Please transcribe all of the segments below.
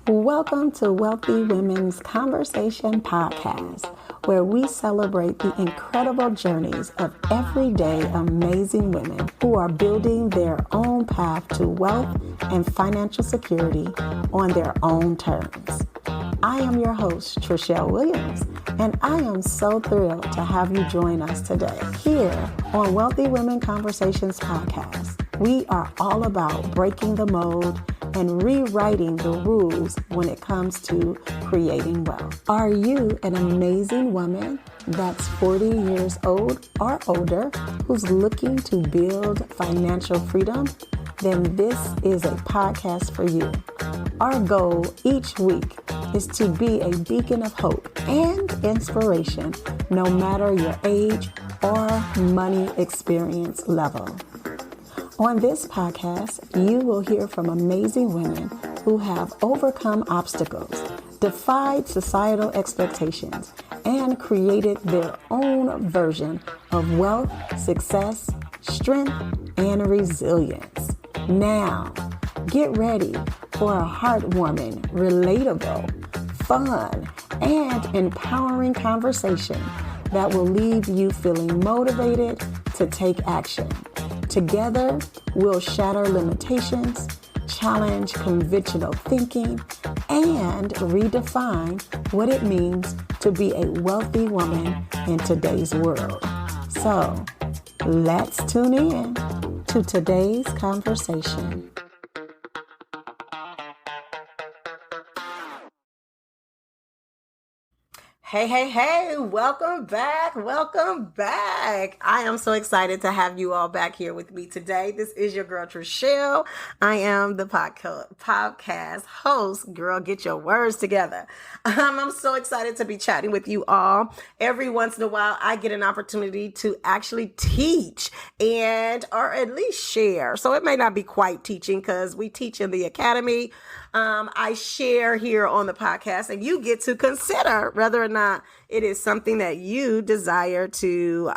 Welcome to Wealthy Women's Conversation Podcast, where we celebrate the incredible journeys of everyday amazing women who are building their own path to wealth and financial security on their own terms. I am your host, Treshelle Williams, and I am so thrilled to have you join us today. Here on Wealthy Women Conversations Podcast, we are all about breaking the mold and rewriting the rules when it comes to creating wealth. Are you an amazing woman that's 40 years old or older who's looking to build financial freedom? Then this is a podcast for you. Our goal each week is to be a beacon of hope and inspiration, no matter your age or money experience level. On this podcast, you will hear from amazing women who have overcome obstacles, defied societal expectations, and created their own version of wealth, success, strength, and resilience. Now, get ready for a heartwarming, relatable, fun, and empowering conversation that will leave you feeling motivated to take action. Together, we'll shatter limitations, challenge conventional thinking, and redefine what it means to be a wealthy woman in today's world. So, let's tune in to today's conversation. Hey, welcome back. I am so excited to have you all back here with me today. This is your girl, Treshelle. I am the podcast host. Girl, get your words together. I'm so excited to be chatting with you all. Every once in a while, I get an opportunity to actually teach or at least share. So it may not be quite teaching because we teach in the academy. I share here on the podcast, and you get to consider whether or not it is something that you desire to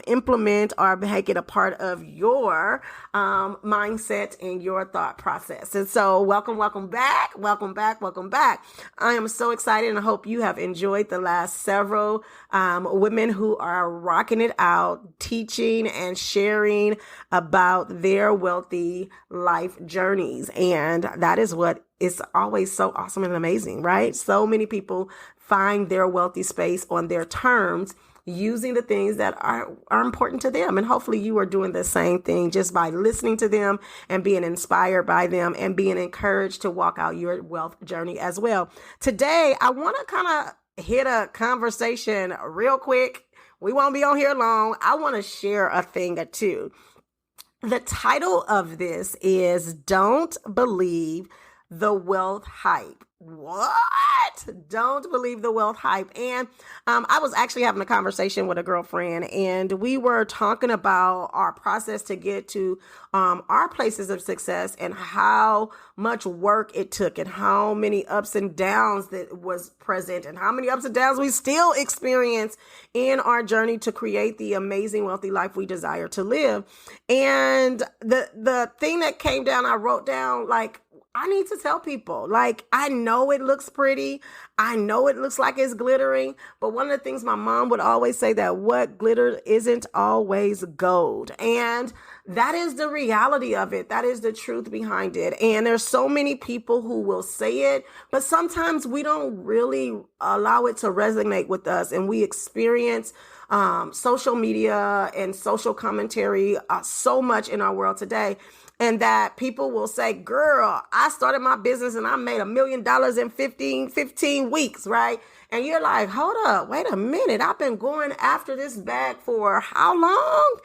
implement or make it a part of your mindset and your thought process. And so welcome back. I am so excited, and I hope you have enjoyed the last several women who are rocking it out, teaching and sharing about their wealthy life journeys. And that is what is always so awesome and amazing, right? So many people find their wealthy space on their terms, using the things that are important to them. And hopefully you are doing the same thing just by listening to them and being inspired by them and being encouraged to walk out your wealth journey as well. Today, I want to kind of hit a conversation real quick. We won't be on here long. I want to share a thing or two. The title of this is Don't Believe the Wealth Hype. What? Don't believe the wealth hype. And I was actually having a conversation with a girlfriend, and we were talking about our process to get to our places of success and how much work it took and how many ups and downs that was present and how many ups and downs we still experience in our journey to create the amazing wealthy life we desire to live. And the thing that came down, I wrote down, like, I need to tell people, like, I know it looks pretty. I know it looks like it's glittering. But one of the things my mom would always say, that what glitters isn't always gold. And that is the reality of it. That is the truth behind it. And there's so many people who will say it, but sometimes we don't really allow it to resonate with us. And we experience social media and social commentary so much in our world today. And that people will say, girl, I started my business and I made $1 million in 15 weeks, right? And you're like, hold up, wait a minute. I've been going after this bag for how long?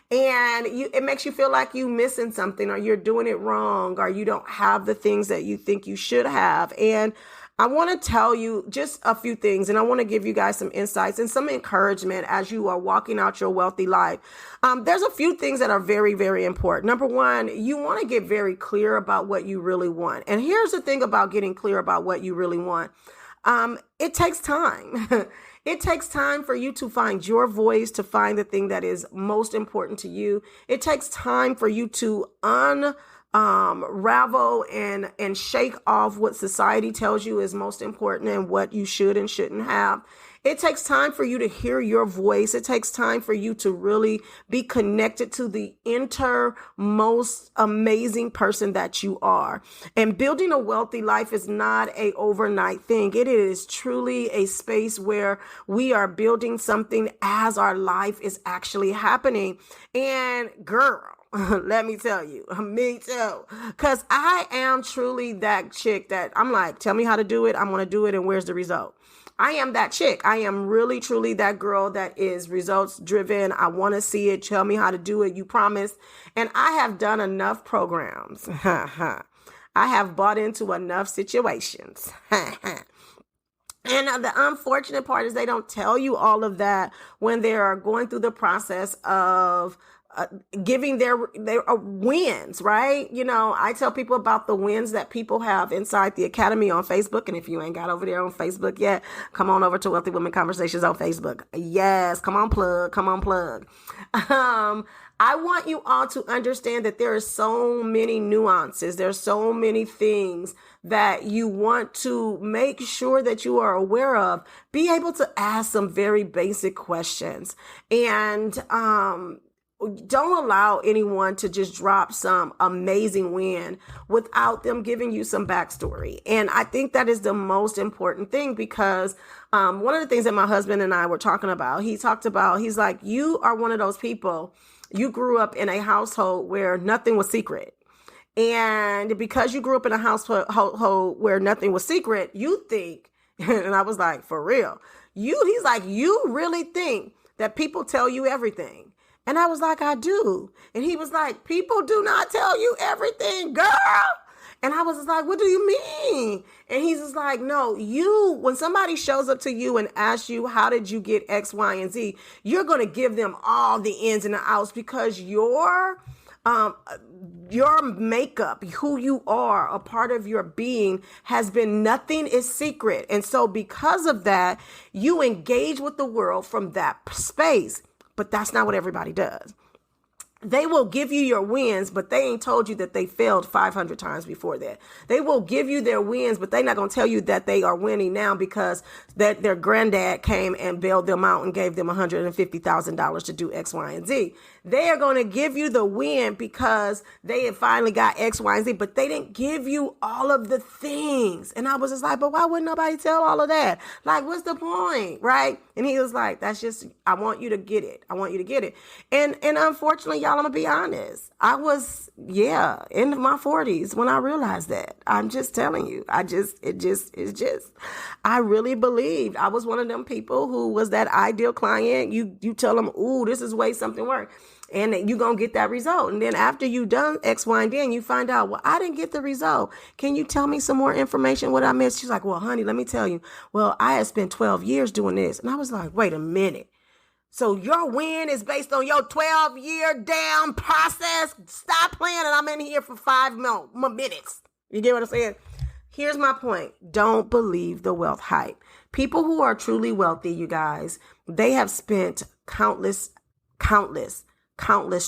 And it makes you feel like you missing something, or you're doing it wrong, or you don't have the things that you think you should have. And I want to tell you just a few things, and I want to give you guys some insights and some encouragement as you are walking out your wealthy life. There's a few things that are very, very important. Number one, you want to get very clear about what you really want. And here's the thing about getting clear about what you really want. It takes time. It takes time for you to find your voice, to find the thing that is most important to you. It takes time for you to ravel and shake off what society tells you is most important and what you should and shouldn't have. It takes time for you to hear your voice. It takes time for you to really be connected to the most amazing person that you are. And building a wealthy life is not an overnight thing. It is truly a space where we are building something as our life is actually happening. And girl, let me tell you, me too. Because I am truly that chick that I'm like, tell me how to do it. I'm going to do it. And where's the result? I am that chick. I am really, truly that girl that is results driven. I want to see it. Tell me how to do it. You promise. And I have done enough programs. I have bought into enough situations. And the unfortunate part is they don't tell you all of that when they are going through the process of giving their wins, right? You know, I tell people about the wins that people have inside the Academy on Facebook. And if you ain't got over there on Facebook yet, come on over to Wealthy Women Conversations on Facebook. Yes, come on, plug. I want you all to understand that there are so many nuances. There's so many things that you want to make sure that you are aware of. Be able to ask some very basic questions, and don't allow anyone to just drop some amazing win without them giving you some backstory. And I think that is the most important thing, because one of the things that my husband and I were talking about, he's like, you are one of those people, you grew up in a household where nothing was secret. And because you grew up in a household where nothing was secret, you think, and I was like, for real, he's like, you really think that people tell you everything? And I was like, I do. And he was like, people do not tell you everything, girl. And I was just like, what do you mean? And he's just like, no, when somebody shows up to you and asks you, how did you get X, Y, and Z? You're going to give them all the ins and the outs, because your makeup, who you are, a part of your being has been, nothing is secret. And so because of that, you engage with the world from that space. But that's not what everybody does. They will give you your wins, but they ain't told you that they failed 500 times before that. They will give you their wins, but they're not going to tell you that they are winning now because that their granddad came and bailed them out and gave them $150,000 to do X, Y, and Z. They are going to give you the win because they had finally got X, Y, and Z, but they didn't give you all of the things. And I was just like, but why wouldn't nobody tell all of that? Like, what's the point, right? And he was like, that's just, I want you to get it. I want you to get it. And unfortunately, y'all, I'm gonna be honest. I was, in my 40s when I realized that. I'm just telling you. I really believed I was one of them people who was that ideal client. You tell them, ooh, this is way something work. And you're going to get that result. And then after you done X, Y, and Z, and you find out, well, I didn't get the result. Can you tell me some more information what I missed? She's like, well, honey, let me tell you. Well, I had spent 12 years doing this. And I was like, wait a minute. So your win is based on your 12-year damn process? Stop playing, and I'm in here for 5 more minutes. You get what I'm saying? Here's my point. Don't believe the wealth hype. People who are truly wealthy, you guys, they have spent countless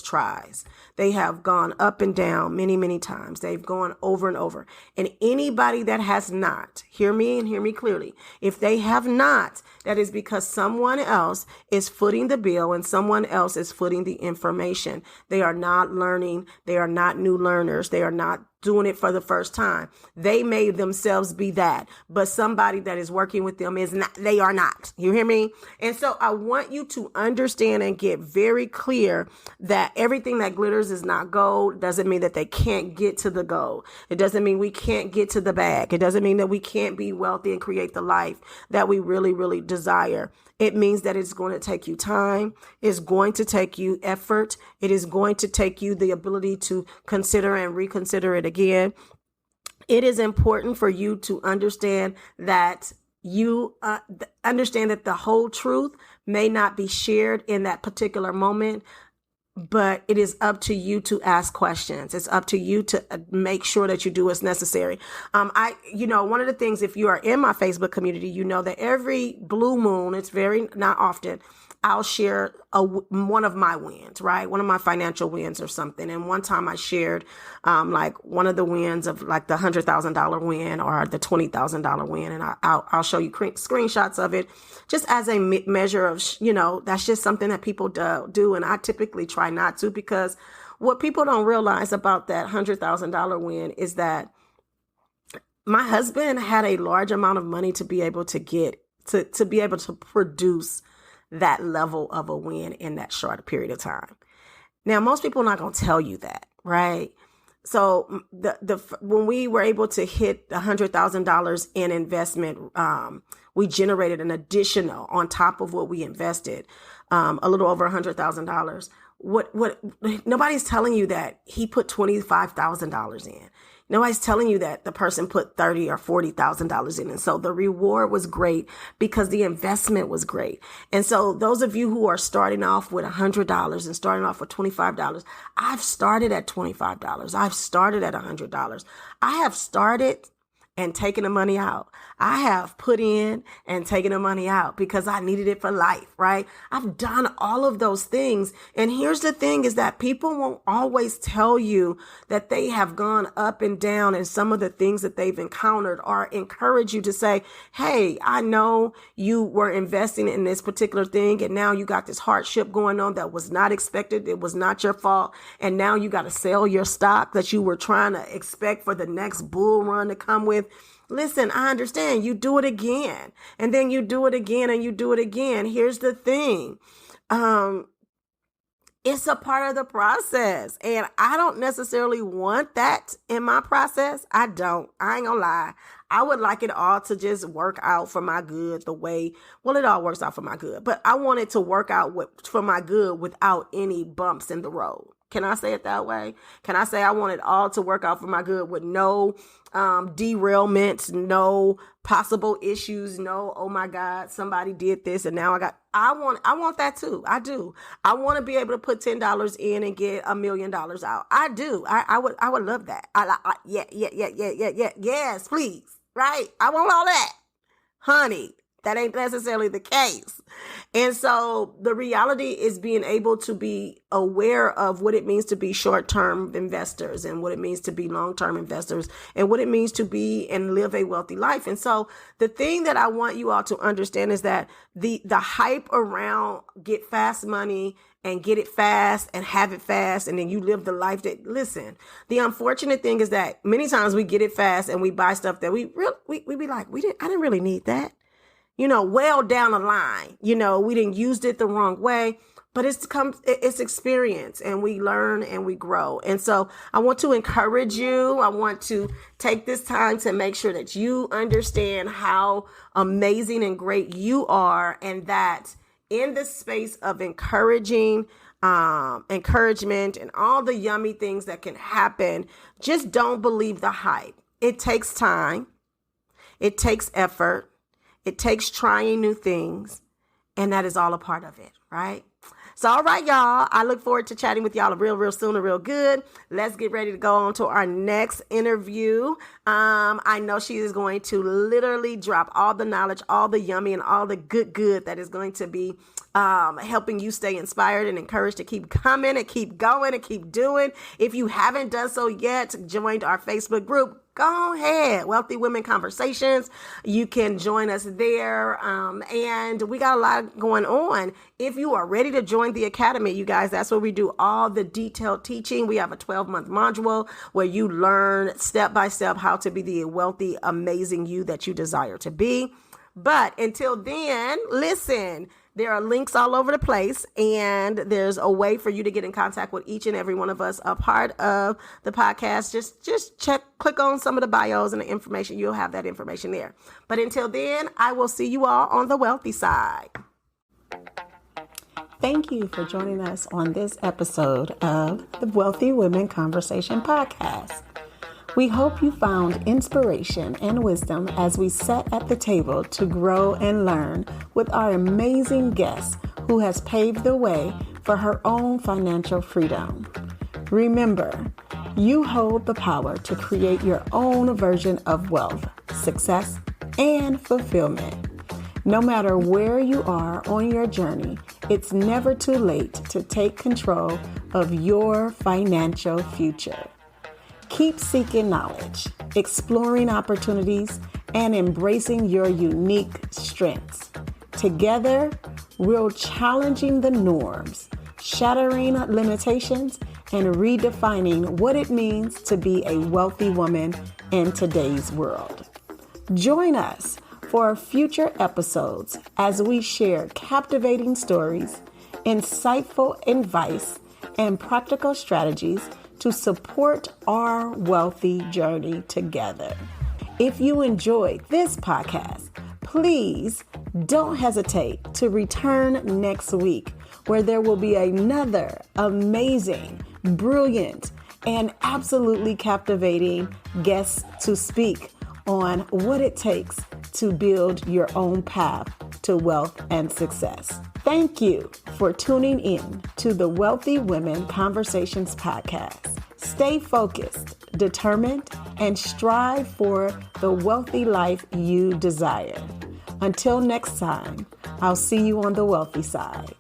tries. They have gone up and down many, many times. They've gone over and over. And anybody that has not, hear me and hear me clearly. If they have not, that is because someone else is footing the bill and someone else is footing the information. They are not learning. They are not new learners. They are not doing it for the first time. They may themselves be that, but somebody that is working with them is not, they are not. You hear me? And so I want you to understand and get very clear that everything that glitters is not gold. Doesn't mean that they can't get to the gold. It doesn't mean we can't get to the bag. It doesn't mean that we can't be wealthy and create the life that we really, really desire. It means that it's going to take you time. It's going to take you effort. It is going to take you the ability to consider and reconsider it again. It is important for you to understand that understand that the whole truth may not be shared in that particular moment, but it is up to you to ask questions. It's up to you to make sure that you do what's necessary. One of the things, if you are in my Facebook community, you know that every blue moon, it's very not often, I'll share one of my wins, right? One of my financial wins or something. And one time I shared like one of the wins of like the $100,000 win or the $20,000 win. And I'll show you screenshots of it just as a measure of, that's just something that people do. And I typically try not to, because what people don't realize about that $100,000 win is that my husband had a large amount of money to be able to get to be able to produce that level of a win in that short period of time. Now, most people are not going to tell you that, right? So when we were able to hit $100,000 in investment, we generated an additional on top of what we invested, a little over $100,000. What nobody's telling you that he put $25,000 in. Nobody's telling you that the person put $30,000 or $40,000 in. And so the reward was great because the investment was great. And so those of you who are starting off with $100 and starting off with $25, I've started at $25. I've started at $100. I have started and taken the money out. I have put in and taken the money out because I needed it for life, right? I've done all of those things. And here's the thing is that people won't always tell you that they have gone up and down and some of the things that they've encountered, or encourage you to say, hey, I know you were investing in this particular thing and now you got this hardship going on that was not expected. It was not your fault. And now you got to sell your stock that you were trying to expect for the next bull run to come with. Listen, I understand. You do it again, and then you do it again, and you do it again. Here's the thing. It's a part of the process, and I don't necessarily want that in my process. I ain't gonna lie. I would like it all to just work out for my good it all works out for my good, but I want it to work out for my good without any bumps in the road. Can I say it that way? Can I say I want it all to work out for my good with no derailments, no possible issues, no, oh my God, somebody did this and now I want that too. I do. I want to be able to put $10 in and get $1 million out. I do. I would love that. Yeah. Yes, please. Right. I want all that. Honey, that ain't necessarily the case. And so the reality is being able to be aware of what it means to be short-term investors and what it means to be long-term investors and what it means to be and live a wealthy life. And so the thing that I want you all to understand is that the hype around get fast money and get it fast and have it fast, and then you live the life that, listen, the unfortunate thing is that many times we get it fast and we buy stuff that we be like, I didn't really need that. Well down the line, we didn't use it the wrong way, but it's experience, and we learn and we grow. And so I want to encourage you. I want to take this time to make sure that you understand how amazing and great you are, and that in the space of encouragement and all the yummy things that can happen, just don't believe the hype. It takes time. It takes effort. It takes trying new things, and that is all a part of it, right? So, all right, y'all, I look forward to chatting with y'all real soon and real good. Let's get ready to go on to our next interview. I know she is going to literally drop all the knowledge, all the yummy, and all the good that is going to be helping you stay inspired and encouraged to keep coming and keep going and keep doing. If you haven't done so yet, joined our Facebook group, go ahead. Wealthy Women Conversations. You can join us there. And we got a lot going on. If you are ready to join the Academy, you guys, that's where we do all the detailed teaching. We have a 12-month module where you learn step by step how to be the wealthy, amazing you that you desire to be. But until then, listen, there are links all over the place, and there's a way for you to get in contact with each and every one of us, a part of the podcast. Just click on some of the bios and the information. You'll have that information there. But until then, I will see you all on the wealthy side. Thank you for joining us on this episode of the Wealthy Women Conversation Podcast. We hope you found inspiration and wisdom as we sat at the table to grow and learn with our amazing guest who has paved the way for her own financial freedom. Remember, you hold the power to create your own version of wealth, success, and fulfillment. No matter where you are on your journey, it's never too late to take control of your financial future. Keep seeking knowledge, exploring opportunities, and embracing your unique strengths. Together, we're challenging the norms, shattering limitations, and redefining what it means to be a wealthy woman in today's world. Join us for future episodes as we share captivating stories, insightful advice, and practical strategies to support our wealthy journey together. If you enjoyed this podcast, please don't hesitate to return next week, where there will be another amazing, brilliant, and absolutely captivating guest to speak on what it takes to build your own path to wealth and success. Thank you for tuning in to the Wealthy Women Conversations podcast. Stay focused, determined, and strive for the wealthy life you desire. Until next time, I'll see you on the wealthy side.